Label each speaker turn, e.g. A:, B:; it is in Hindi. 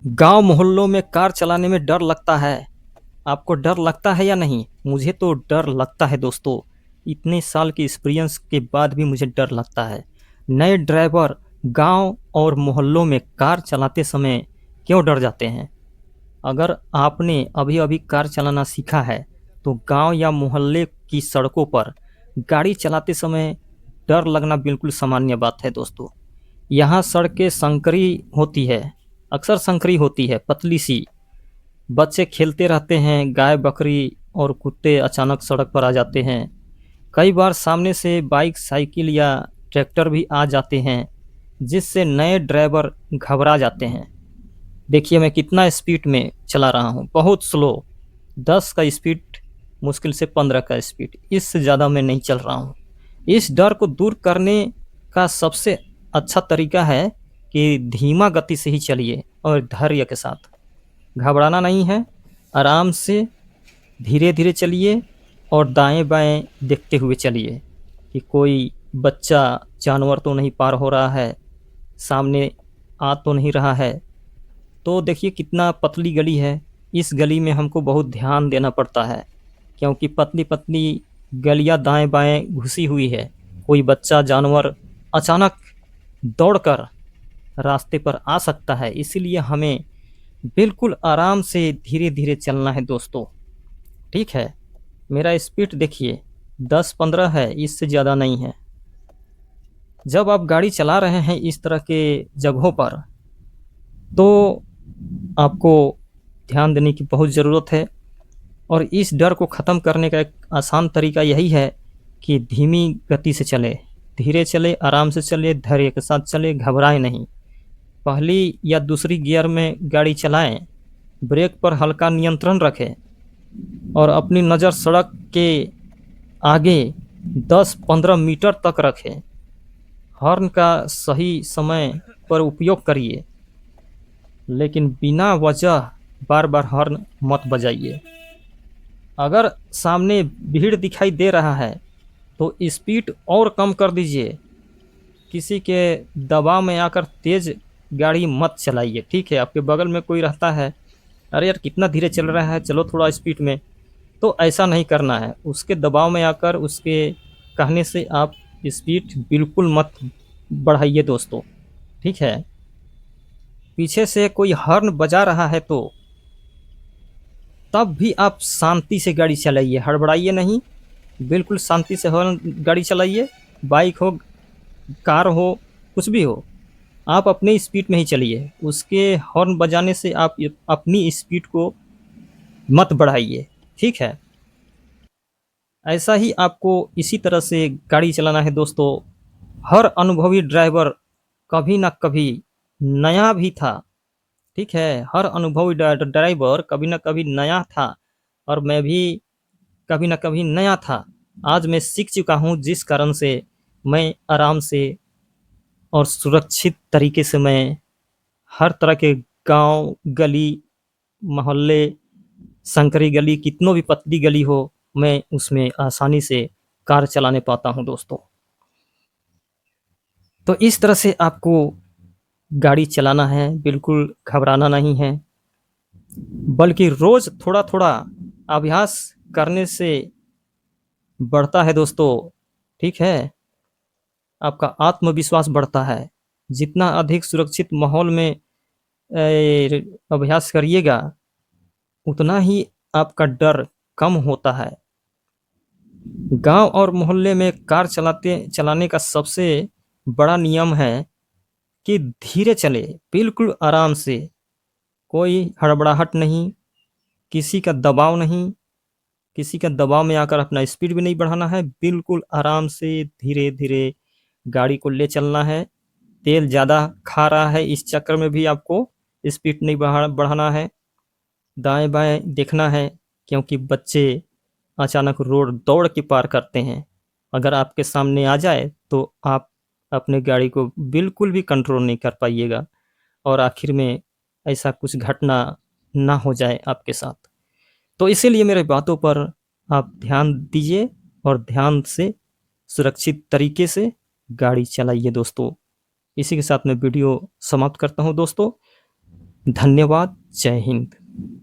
A: गांव मोहल्लों में कार चलाने में डर लगता है। आपको डर लगता है या नहीं? मुझे तो डर लगता है दोस्तों। इतने साल के एक्सपीरियंस के बाद भी मुझे डर लगता है। नए ड्राइवर गांव और मोहल्लों में कार चलाते समय क्यों डर जाते हैं? अगर आपने अभी अभी कार चलाना सीखा है तो गांव या मोहल्ले की सड़कों पर गाड़ी चलाते समय डर लगना बिल्कुल सामान्य बात है दोस्तों। यहाँ सड़कें संकरी होती है, अक्सर संकरी होती है, पतली सी। बच्चे खेलते रहते हैं, गाय बकरी और कुत्ते अचानक सड़क पर आ जाते हैं। कई बार सामने से बाइक साइकिल या ट्रैक्टर भी आ जाते हैं, जिससे नए ड्राइवर घबरा जाते हैं। देखिए मैं कितना स्पीड में चला रहा हूँ, बहुत स्लो। 10 का स्पीड, मुश्किल से 15 का स्पीड, इससे ज़्यादा मैं नहीं चल रहा हूँ। इस डर को दूर करने का सबसे अच्छा तरीका है कि धीमा गति से ही चलिए और धैर्य के साथ। घबराना नहीं है, आराम से धीरे धीरे चलिए और दाएं बाएं देखते हुए चलिए कि कोई बच्चा जानवर तो नहीं पार हो रहा है, सामने आ तो नहीं रहा है। तो देखिए कितना पतली गली है। इस गली में हमको बहुत ध्यान देना पड़ता है, क्योंकि पतली पतली गलियां दाएं बाएं घुसी हुई है। कोई बच्चा जानवर अचानक दौड़कर रास्ते पर आ सकता है, इसीलिए हमें बिल्कुल आराम से धीरे धीरे चलना है दोस्तों। ठीक है, मेरा स्पीड देखिए 10-15 है, इससे ज़्यादा नहीं है। जब आप गाड़ी चला रहे हैं इस तरह के जगहों पर तो आपको ध्यान देने की बहुत ज़रूरत है। और इस डर को ख़त्म करने का एक आसान तरीका यही है कि धीमी गति से चले, धीरे चले, आराम से चले, धैर्य के साथ चले, घबराए नहीं। पहली या दूसरी गियर में गाड़ी चलाएं, ब्रेक पर हल्का नियंत्रण रखें और अपनी नज़र सड़क के आगे 10-15 मीटर तक रखें। हॉर्न का सही समय पर उपयोग करिए, लेकिन बिना वजह बार बार हॉर्न मत बजाइए। अगर सामने भीड़ दिखाई दे रहा है तो स्पीड और कम कर दीजिए। किसी के दबाव में आकर तेज़ गाड़ी मत चलाइए। ठीक है, आपके बगल में कोई रहता है, अरे यार कितना धीरे चल रहा है, चलो थोड़ा स्पीड में, तो ऐसा नहीं करना है। उसके दबाव में आकर उसके कहने से आप स्पीड बिल्कुल मत बढ़ाइए दोस्तों। ठीक है, पीछे से कोई हॉर्न बजा रहा है तो तब भी आप शांति से गाड़ी चलाइए, हड़बड़ाइए नहीं, बिल्कुल शांति से हॉर्न गाड़ी चलाइए। बाइक हो, कार हो, कुछ भी हो, आप अपने स्पीड में ही चलिए। उसके हॉर्न बजाने से आप अपनी स्पीड को मत बढ़ाइए। ठीक है, ऐसा ही आपको इसी तरह से गाड़ी चलाना है दोस्तों। हर अनुभवी ड्राइवर कभी ना कभी नया भी था। ठीक है, हर अनुभवी ड्राइवर कभी ना कभी नया था और मैं भी कभी ना कभी नया था। आज मैं सीख चुका हूँ, जिस कारण से मैं आराम से और सुरक्षित तरीके से मैं हर तरह के गांव, गली, मोहल्ले, संकरी गली, कितनों भी पतली गली हो, मैं उसमें आसानी से कार चलाने पाता हूँ दोस्तों। तो इस तरह से आपको गाड़ी चलाना है, बिल्कुल घबराना नहीं है, बल्कि रोज़ थोड़ा-थोड़ा अभ्यास करने से बढ़ता है दोस्तों। ठीक है, आपका आत्मविश्वास बढ़ता है। जितना अधिक सुरक्षित माहौल में अभ्यास करिएगा, उतना ही आपका डर कम होता है। गांव और मोहल्ले में कार चलाने का सबसे बड़ा नियम है कि धीरे चले, बिल्कुल आराम से, कोई हड़बड़ाहट नहीं, किसी का दबाव नहीं, किसी का दबाव में आकर अपना स्पीड भी नहीं बढ़ाना है। बिल्कुल आराम से धीरे धीरे गाड़ी को ले चलना है। तेल ज़्यादा खा रहा है, इस चक्कर में भी आपको स्पीड नहीं बढ़ाना है। दाएं बाएं देखना है, क्योंकि बच्चे अचानक रोड दौड़ के पार करते हैं। अगर आपके सामने आ जाए तो आप अपने गाड़ी को बिल्कुल भी कंट्रोल नहीं कर पाइएगा और आखिर में ऐसा कुछ घटना ना हो जाए आपके साथ। तो इसीलिए मेरे बातों पर आप ध्यान दीजिए और ध्यान से सुरक्षित तरीके से गाड़ी चलाइए दोस्तों। इसी के साथ मैं वीडियो समाप्त करता हूँ दोस्तों। धन्यवाद। जय हिंद।